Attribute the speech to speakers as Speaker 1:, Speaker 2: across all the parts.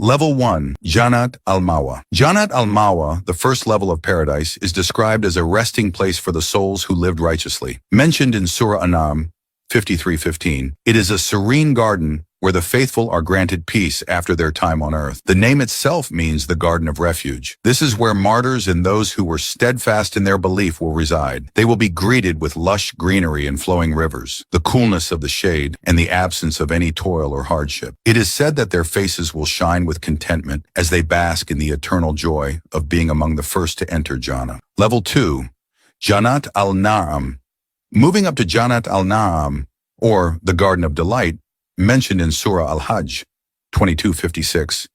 Speaker 1: Level 1, Jannat al-Mawa. Jannat al-Mawa, the first level of paradise, is described as a resting place for the souls who lived righteously. Mentioned in Surah An'am 53:15, it is a serene garden where the faithful are granted peace after their time on earth. The name itself means the Garden of Refuge. This is where martyrs and those who were steadfast in their belief will reside. They will be greeted with lush greenery and flowing rivers, the coolness of the shade, and the absence of any toil or hardship. It is said that their faces will shine with contentment as they bask in the eternal joy of being among the first to enter Jannah. Level 2, Jannat al-Na'am. Moving up to Jannat al-Na'am, or the Garden of Delight, mentioned in Surah Al-Hajj 22:56,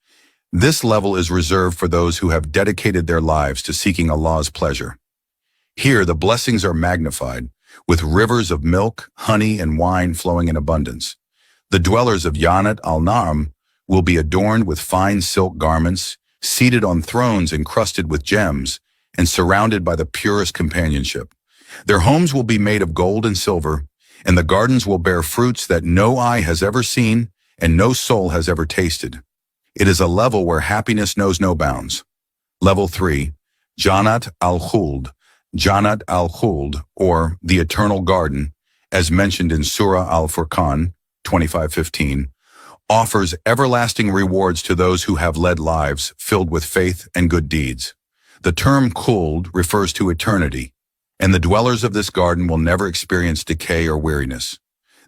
Speaker 1: this level is reserved for those who have dedicated their lives to seeking Allah's pleasure. Here, the blessings are magnified, with rivers of milk, honey, and wine flowing in abundance. The dwellers of Jannat al-Na'am will be adorned with fine silk garments, seated on thrones encrusted with gems, and surrounded by the purest companionship. Their homes will be made of gold and silver, and the gardens will bear fruits that no eye has ever seen and no soul has ever tasted. It is a level where happiness knows no bounds. Level 3, Jannat al-Khuld. Jannat al-Khuld, or the Eternal Garden, as mentioned in Surah Al-Furqan 25:15, offers everlasting rewards to those who have led lives filled with faith and good deeds. The term Khuld refers to eternity, and the dwellers of this garden will never experience decay or weariness.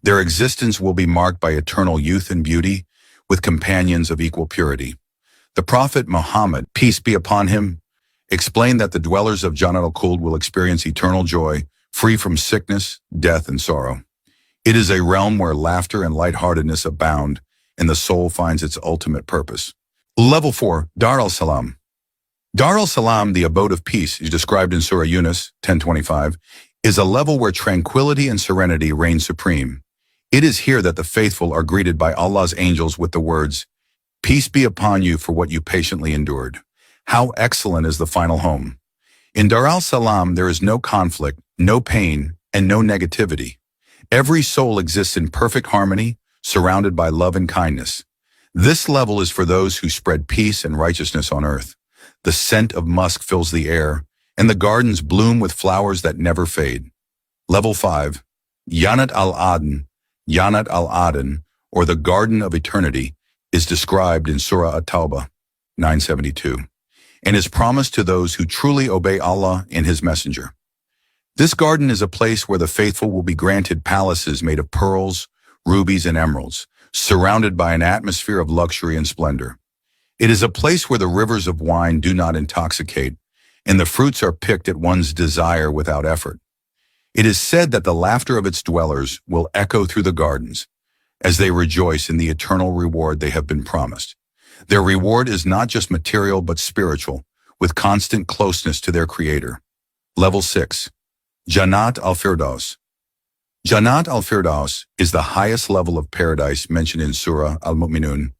Speaker 1: Their existence will be marked by eternal youth and beauty, with companions of equal purity. The Prophet Muhammad, peace be upon him, explained that the dwellers of Jannat al-Khuld will experience eternal joy, free from sickness, death, and sorrow. It is a realm where laughter and lightheartedness abound, and the soul finds its ultimate purpose. Level 4, Dar al-Salam. Dar al-Salam, the abode of peace, is described in Surah Yunus 10:25, is a level where tranquility and serenity reign supreme. It is here that the faithful are greeted by Allah's angels with the words, "Peace be upon you for what you patiently endured." How excellent is the final home. In Dar al-Salam, there is no conflict, no pain, and no negativity. Every soul exists in perfect harmony, surrounded by love and kindness. This level is for those who spread peace and righteousness on earth. The scent of musk fills the air, and the gardens bloom with flowers that never fade. Level 5, Jannat al-Aden. Jannat al-Aden, or the Garden of Eternity, is described in Surah At-Tawbah 9:72, and is promised to those who truly obey Allah and His Messenger. This garden is a place where the faithful will be granted palaces made of pearls, rubies, and emeralds, surrounded by an atmosphere of luxury and splendor. It is a place where the rivers of wine do not intoxicate, and the fruits are picked at one's desire without effort. It is said that the laughter of its dwellers will echo through the gardens, as they rejoice in the eternal reward they have been promised. Their reward is not just material but spiritual, with constant closeness to their Creator. Level 6, Jannat al-Firdaus. Jannat al-Firdaus is the highest level of paradise mentioned in Surah Al-Mu'minun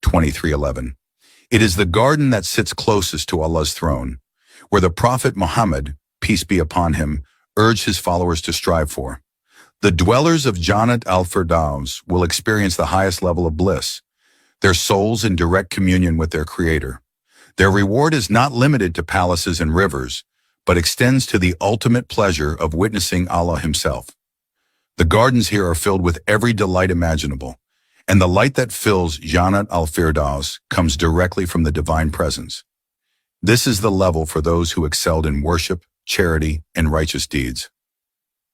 Speaker 1: 23:11. It is the garden that sits closest to Allah's throne, where the Prophet Muhammad, peace be upon him, urged his followers to strive for. The dwellers of Jannat al-Firdaus will experience the highest level of bliss, their souls in direct communion with their Creator. Their reward is not limited to palaces and rivers, but extends to the ultimate pleasure of witnessing Allah Himself. The gardens here are filled with every delight imaginable, and the light that fills Jannat al-Firdaus comes directly from the Divine Presence. This is the level for those who excelled in worship, charity, and righteous deeds.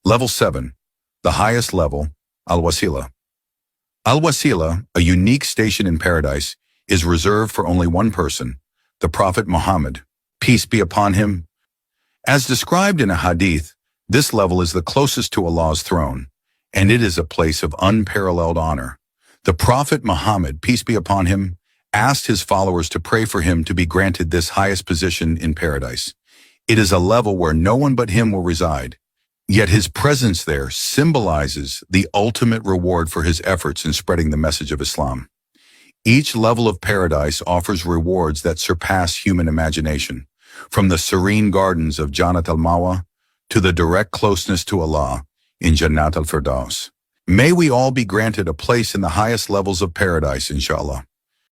Speaker 1: Level 7, the highest level, Al-Wasila. Al-Wasila, a unique station in paradise, is reserved for only one person, the Prophet Muhammad, peace be upon him. As described in a hadith, this level is the closest to Allah's throne, and it is a place of unparalleled honor. The Prophet Muhammad, peace be upon him, asked his followers to pray for him to be granted this highest position in paradise. It is a level where no one but him will reside, yet his presence there symbolizes the ultimate reward for his efforts in spreading the message of Islam. Each level of paradise offers rewards that surpass human imagination, from the serene gardens of Jannat al-Mawa to the direct closeness to Allah in Jannat al-Firdaus. May we all be granted a place in the highest levels of paradise, inshallah.